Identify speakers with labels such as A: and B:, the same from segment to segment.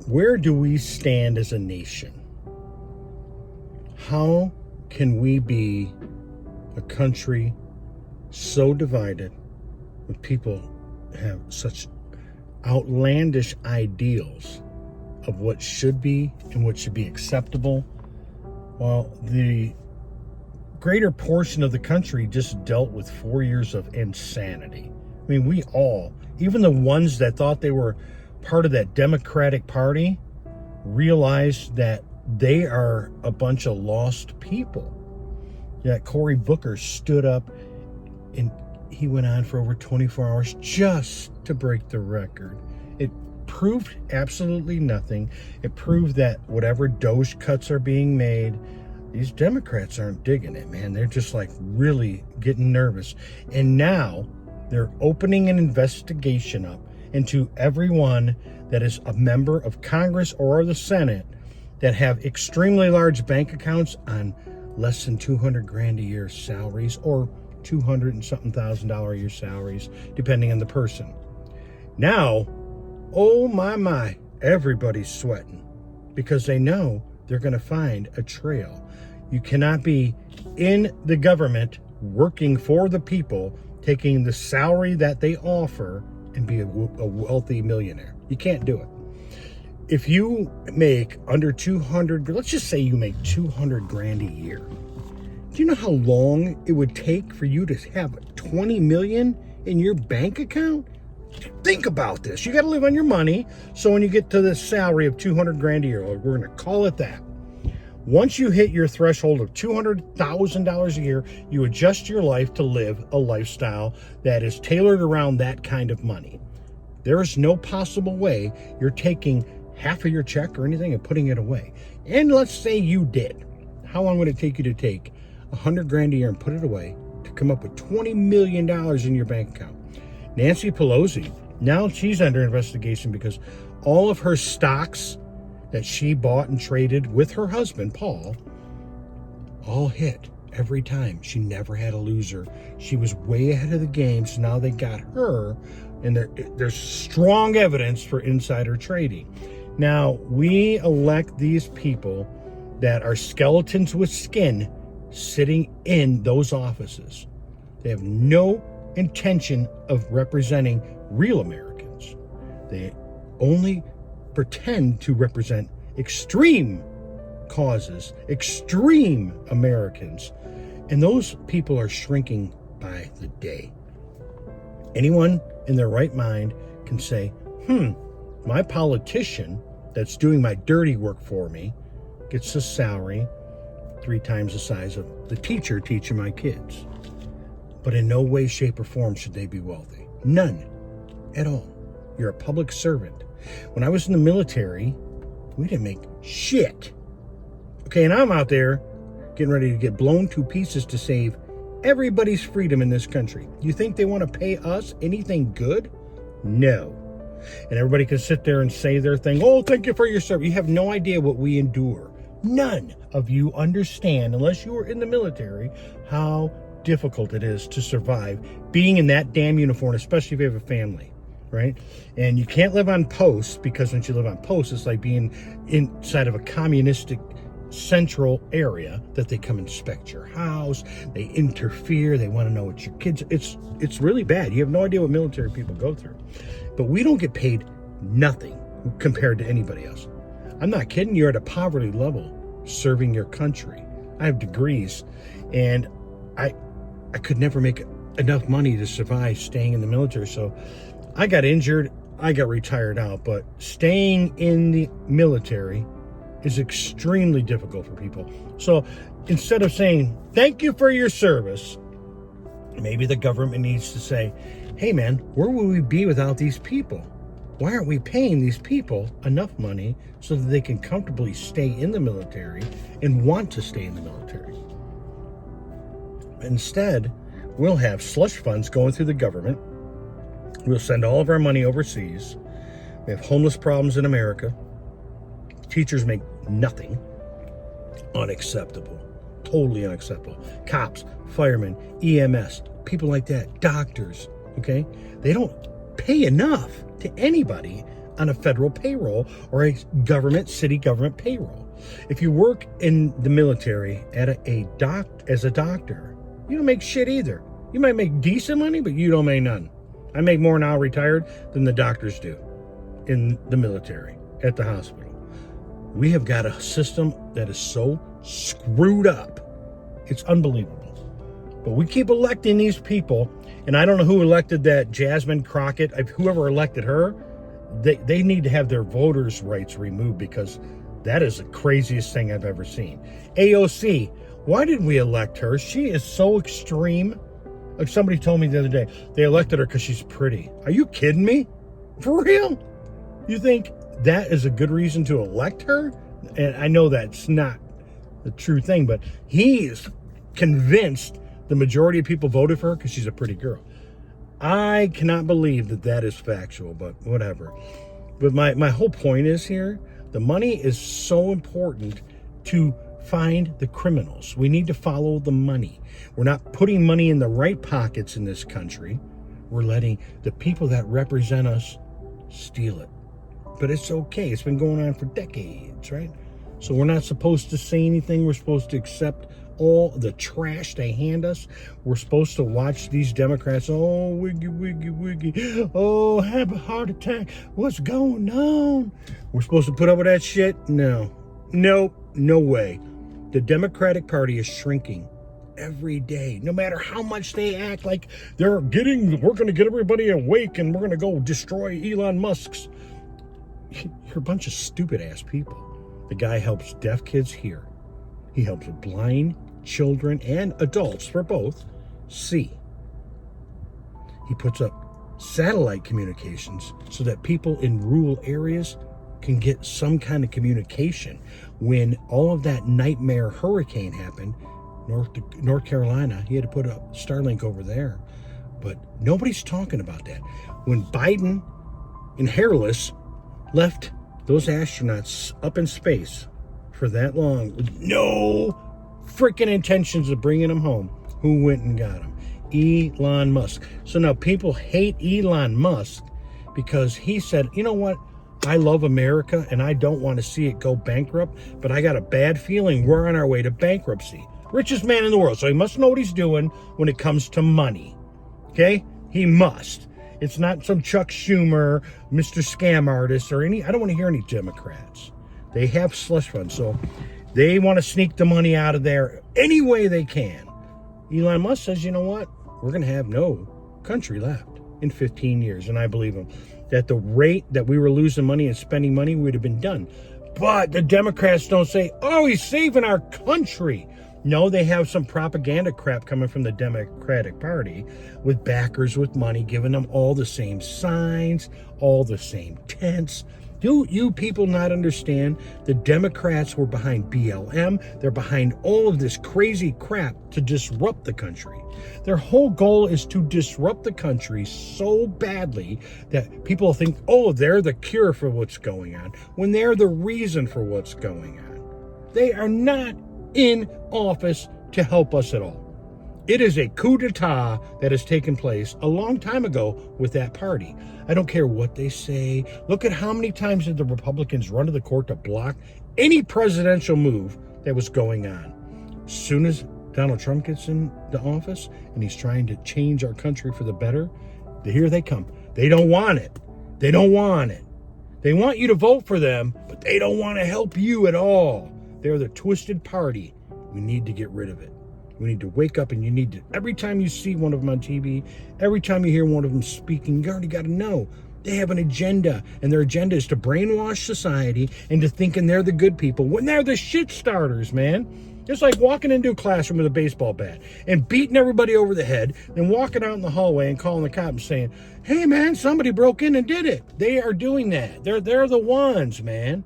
A: where do we stand as a nation? How can we be a country so divided when people have such outlandish ideals of what should be and what should be acceptable, while the greater portion of the country just dealt with 4 years of insanity? I mean, we all, even the ones that thought they were part of that Democratic Party, realized that they are a bunch of lost people. Yeah, Cory Booker stood up and he went on for over 24 hours just to break the record. It proved absolutely nothing. It proved that whatever Doge cuts are being made, these Democrats aren't digging it, man. They're just like really getting nervous. And now they're opening an investigation up into everyone that is a member of Congress or the Senate that have extremely large bank accounts on less than $200,000 a year salaries, or $200 and something thousand a year salaries, depending on the person. Now, oh my, everybody's sweating because they know they're going to find a trail. You cannot be in the government working for the people, taking the salary that they offer and be a wealthy millionaire. You can't do it. If you make under 200, let's just say you make $200,000 a year. Do you know how long it would take for you to have 20 million in your bank account? Think about this. You got to live on your money. So when you get to the salary of $200,000 a year, we're going to call it that. Once you hit your threshold of $200,000 a year, you adjust your life to live a lifestyle that is tailored around that kind of money. There is no possible way you're taking half of your check or anything and putting it away. And let's say you did. How long would it take you to take $100,000 a year and put it away to come up with $20 million in your bank account? Nancy Pelosi, now she's under investigation because all of her stocks that she bought and traded with her husband, Paul, all hit every time. She never had a loser. She was way ahead of the game, so now they got her, and there's strong evidence for insider trading. Now, we elect these people that are skeletons with skin sitting in those offices. They have no intention of representing real Americans. They only pretend to represent extreme causes, extreme Americans, and those people are shrinking by the day. Anyone in their right mind can say, my politician that's doing my dirty work for me gets a salary 3 times the size of the teacher teaching my kids. But in no way, shape, or form should they be wealthy. None at all. You're a public servant. When I was in the military, we didn't make shit. Okay, and I'm out there getting ready to get blown to pieces to save everybody's freedom in this country. You think they want to pay us anything good? No. And everybody can sit there and say their thing. Oh, thank you for your service. You have no idea what we endure. None of you understand, unless you were in the military, how difficult it is to survive being in that damn uniform, especially if you have a family. Right? And you can't live on post, because once you live on post, it's like being inside of a communistic central area that they come inspect your house, they interfere, they want to know what your kids, it's really bad. You have no idea what military people go through. But we don't get paid nothing compared to anybody else. I'm not kidding. You're at a poverty level serving your country. I have degrees, and I could never make enough money to survive staying in the military. So I got injured, I got retired out, but staying in the military is extremely difficult for people. So instead of saying, thank you for your service, maybe the government needs to say, hey man, where would we be without these people? Why aren't we paying these people enough money so that they can comfortably stay in the military and want to stay in the military? Instead, we'll have slush funds going through the government. We'll send all of our money overseas. We have homeless problems in America. Teachers make nothing. Unacceptable. Totally unacceptable. Cops, firemen, EMS, people like that, doctors, okay? They don't pay enough to anybody on a federal payroll or a city government payroll. If you work in the military as a doctor, you don't make shit either. You might make decent money, but you don't make none. I make more now retired than the doctors do in the military at the hospital. We have got a system that is so screwed up. It's unbelievable. But we keep electing these people, and I don't know who elected that Jasmine Crockett. Whoever elected her, they need to have their voters' rights removed, because that is the craziest thing I've ever seen. AOC, why did we elect her? She is so extreme. Like somebody told me the other day, they elected her because she's pretty. Are you kidding me? For real? You think that is a good reason to elect her? And I know that's not the true thing, but he is convinced the majority of people voted for her because she's a pretty girl. I cannot believe that is factual, but whatever. But my whole point is here, the money is so important to find the criminals. We need to follow the money. We're not putting money in the right pockets in this country. We're letting the people that represent us steal it. But it's okay. It's been going on for decades, right? So we're not supposed to say anything. We're supposed to accept all the trash they hand us. We're supposed to watch these Democrats, oh, wiggy, wiggy, wiggy, oh, have a heart attack, what's going on? We're supposed to put up with that shit? No, no way. The Democratic Party is shrinking every day, no matter how much they act like we're going to get everybody awake and we're going to go destroy Elon Musk's. You're a bunch of stupid ass people. The guy helps deaf kids hear. He helps blind children and adults, for both, see. He puts up satellite communications so that people in rural areas can get some kind of communication. When all of that nightmare hurricane happened, North Carolina, he had to put a Starlink over there. But nobody's talking about that. When Biden and hairless left those astronauts up in space for that long with no freaking intentions of bringing them home, who went and got them? Elon Musk. So now people hate Elon Musk because he said, you know what? I love America and I don't want to see it go bankrupt, but I got a bad feeling we're on our way to bankruptcy. Richest man in the world, so he must know what he's doing when it comes to money. Okay? He must. It's not some Chuck Schumer, Mr. Scam Artist, or I don't want to hear any Democrats. They have slush funds, so they want to sneak the money out of there any way they can. Elon Musk says, you know what? We're going to have no country left in 15 years, and I believe him. That the rate that we were losing money and spending money would have been done. But the Democrats don't say, oh, he's saving our country. No, they have some propaganda crap coming from the Democratic Party with backers with money, giving them all the same signs, all the same tents. Do you people not understand? The Democrats were behind BLM. They're behind all of this crazy crap to disrupt the country. Their whole goal is to disrupt the country so badly that people think, oh, they're the cure for what's going on, when they're the reason for what's going on. They are not in office to help us at all. It is a coup d'etat that has taken place a long time ago with that party. I don't care what they say. Look at how many times did the Republicans run to the court to block any presidential move that was going on. As soon as Donald Trump gets in the office and he's trying to change our country for the better, here they come. They don't want it. They don't want it. They want you to vote for them, but they don't want to help you at all. They're the twisted party. We need to get rid of it. We need to wake up, and you need to, every time you see one of them on TV, every time you hear one of them speaking, you already got to know they have an agenda, and their agenda is to brainwash society into thinking they're the good people when they're the shit starters, man. It's like walking into a classroom with a baseball bat and beating everybody over the head, then walking out in the hallway and calling the cops and saying, hey, man, somebody broke in and did it. They are doing that. They're the ones, man.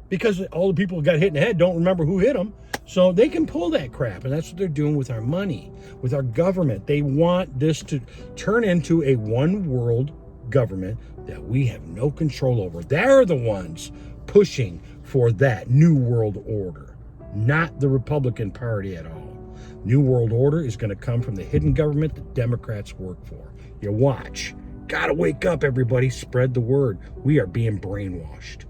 A: Because all the people who got hit in the head don't remember who hit them. So they can pull that crap. And that's what they're doing with our money, with our government. They want this to turn into a one world government that we have no control over. They're the ones pushing for that new world order, not the Republican Party at all. New world order is going to come from the hidden government that Democrats work for. You watch. gotta wake up, everybody. Spread the word. We are being brainwashed.